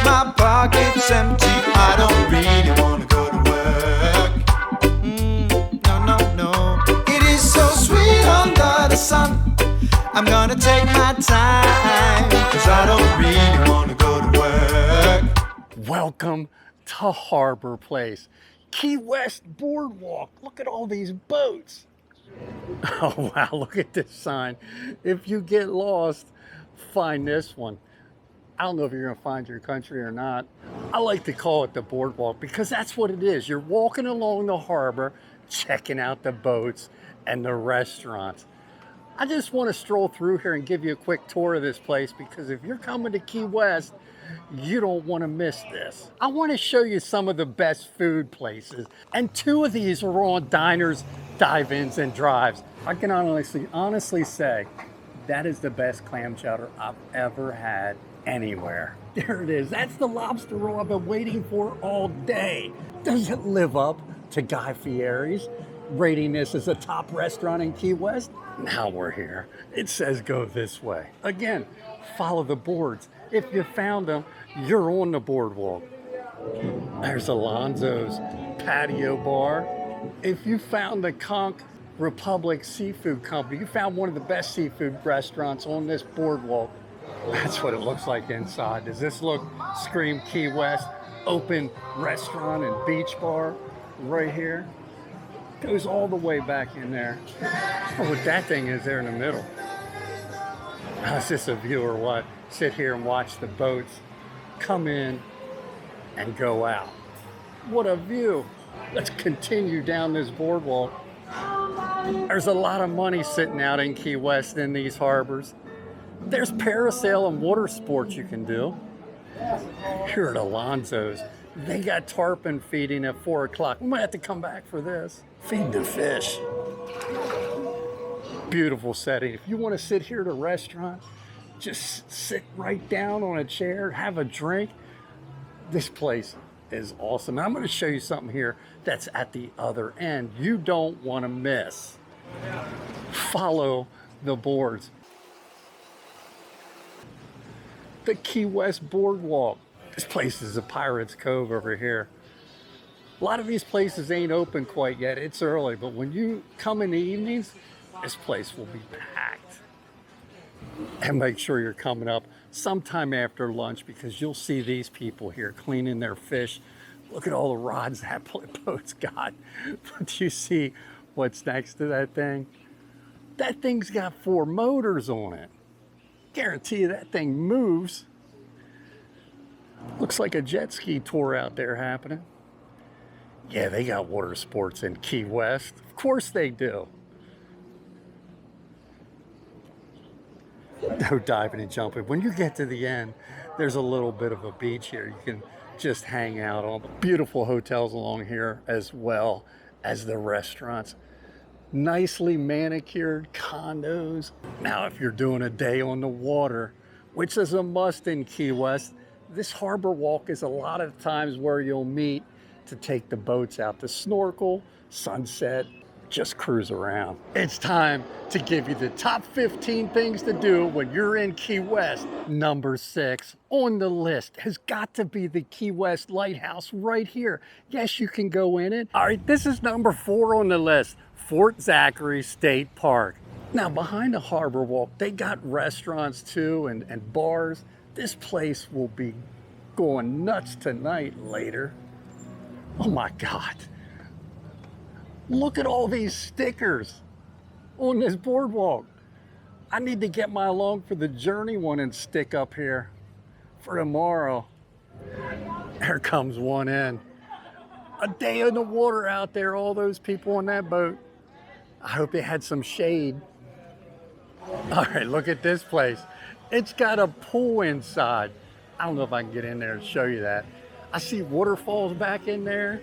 my pocket's empty. I don't really wanna go to work. No, no, no. It is so sweet under the sun. I'm gonna take my time, 'cause I don't really wanna go to work. Welcome to Harbor Place, Key West Boardwalk. Look at all these boats. Oh wow, look at this sign. If you get lost, find this one. I don't know if you're gonna find your country or not. I like to call it the Boardwalk because that's what it is. You're walking along the harbor, checking out the boats and the restaurants. I just want to stroll through here and give you a quick tour of this place because if you're coming to Key West, you don't want to miss this. I want to show you some of the best food places, and two of these are on diners, dive-ins, and drives. I can honestly say that is the best clam chowder I've ever had anywhere. There it is. That's the lobster roll I've been waiting for all day. Does it live up to Guy Fieri's rating this as a top restaurant in Key West? Now we're here. It says go this way. Again, follow the boards. If you found them, you're on the boardwalk. There's Alonzo's Patio Bar. If you found the Conch Republic Seafood Company, you found one of the best seafood restaurants on this boardwalk. That's what it looks like inside. Does this look scream Key West? Open restaurant and beach bar right here. Goes all the way back in there. Oh, what that thing is there in the middle. Is this a view or what? Sit here and watch the boats come in and go out. What a view. Let's continue down this boardwalk. There's a lot of money sitting out in Key West in these harbors. There's parasail and water sports you can do. Here at Alonzo's, they got tarpon feeding at 4 o'clock. We might have to come back for this. Feed the fish. Beautiful setting. If you want to sit here at a restaurant, just sit right down on a chair, have a drink. This place is awesome. I'm going to show you something here that's at the other end you don't want to miss. Follow the boards. The Key West Boardwalk. This place is a Pirate's Cove over here. A lot of these places ain't open quite yet. It's early, but when you come in the evenings, this place will be packed. And make sure you're coming up sometime after lunch because you'll see these people here cleaning their fish. Look at all the rods that boat's got. But do you see what's next to that thing? That thing's got 4 motors on it. Guarantee you that thing moves. Looks like a jet ski tour out there happening. Yeah, they got water sports in Key West. Of course they do. No diving and jumping. When you get to the end, there's a little bit of a beach here. You can just hang out on beautiful hotels along here as well as the restaurants. Nicely manicured condos. Now, if you're doing a day on the water, which is a must in Key West, this harbor walk is a lot of times where you'll meet to take the boats out to snorkel, sunset, just cruise around. It's time to give you the top 15 things to do when you're in Key West. Number 6 on the list has got to be the Key West Lighthouse right here. Yes, you can go in it. All right, this is number 4 on the list, Fort Zachary State Park. Now, behind the harbor walk, they got restaurants too and bars. This place will be going nuts tonight later. Oh my God. Look at all these stickers on this boardwalk. I need to get my Along for the Journey one and stick up here for tomorrow. There comes one in. A day in the water out there, all those people on that boat. I hope they had some shade. All right, look at this place. It's got a pool inside. I don't know if I can get in there and show you that. I see waterfalls back in there.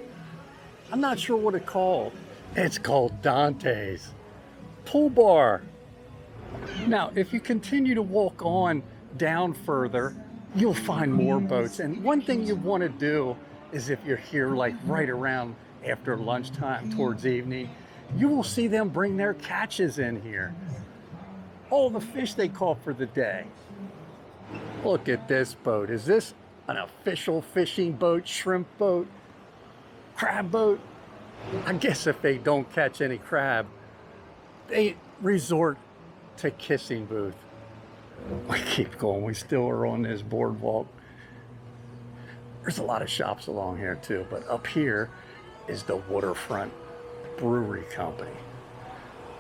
I'm not sure what it's called. It's called Dante's Pool Bar. Now, if you continue to walk on down further, you'll find more boats. And one thing you want to do is if you're here like right around after lunchtime towards evening, you will see them bring their catches in here. All the fish they caught for the day. Look at this boat. Is this an official fishing boat, shrimp boat, crab boat. I guess if they don't catch any crab, they resort to kissing booth. We keep going. We still are on this boardwalk. There's a lot of shops along here too, but up here is the Waterfront Brewery Company.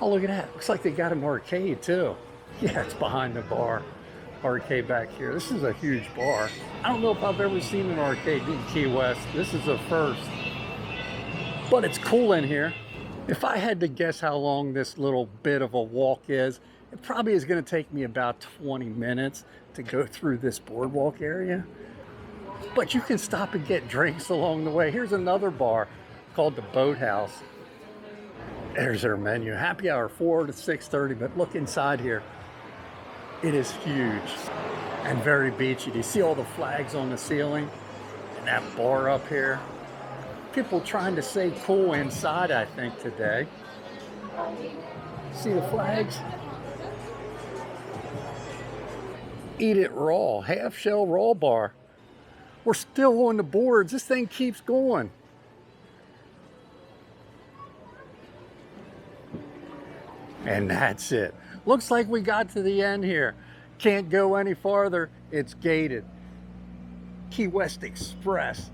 Oh, look at that. Looks like they got an arcade too. Yeah, it's behind the bar. Arcade back here. This is a huge bar. I don't know if I've ever seen an arcade in Key West. This is a first. But it's cool in here. If I had to guess how long this little bit of a walk is, it probably is going to take me about 20 minutes to go through this boardwalk area. But you can stop and get drinks along the way. Here's another bar called the Boathouse. There's their menu. Happy hour 4 to 6:30, but look inside here. It is huge and very beachy. Do you see all the flags on the ceiling? And that bar up here? People trying to stay cool inside, I think, today. See the flags? Eat it raw, half shell raw bar. We're still on the boards. This thing keeps going. And that's it. Looks like we got to the end here. Can't go any farther. It's gated. Key West Express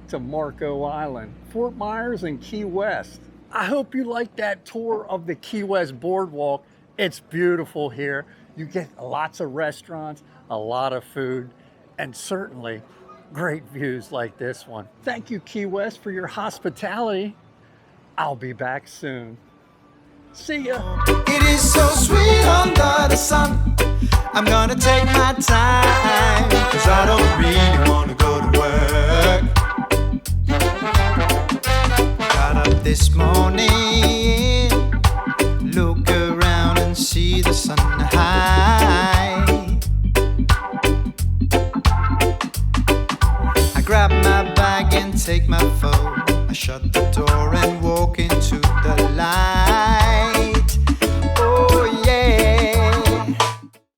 to Marco Island, Fort Myers and Key West. I hope you liked that tour of the Key West Boardwalk. It's beautiful here. You get lots of restaurants, a lot of food, and certainly great views like this one. Thank you, Key West, for your hospitality. I'll be back soon. See ya. It is so sweet under the sun. I'm gonna take my time, 'cause I don't really wanna go to work. Got up this morning, look around and see the sun high. I grab my bag and take my phone. I shut the door and walk into the light.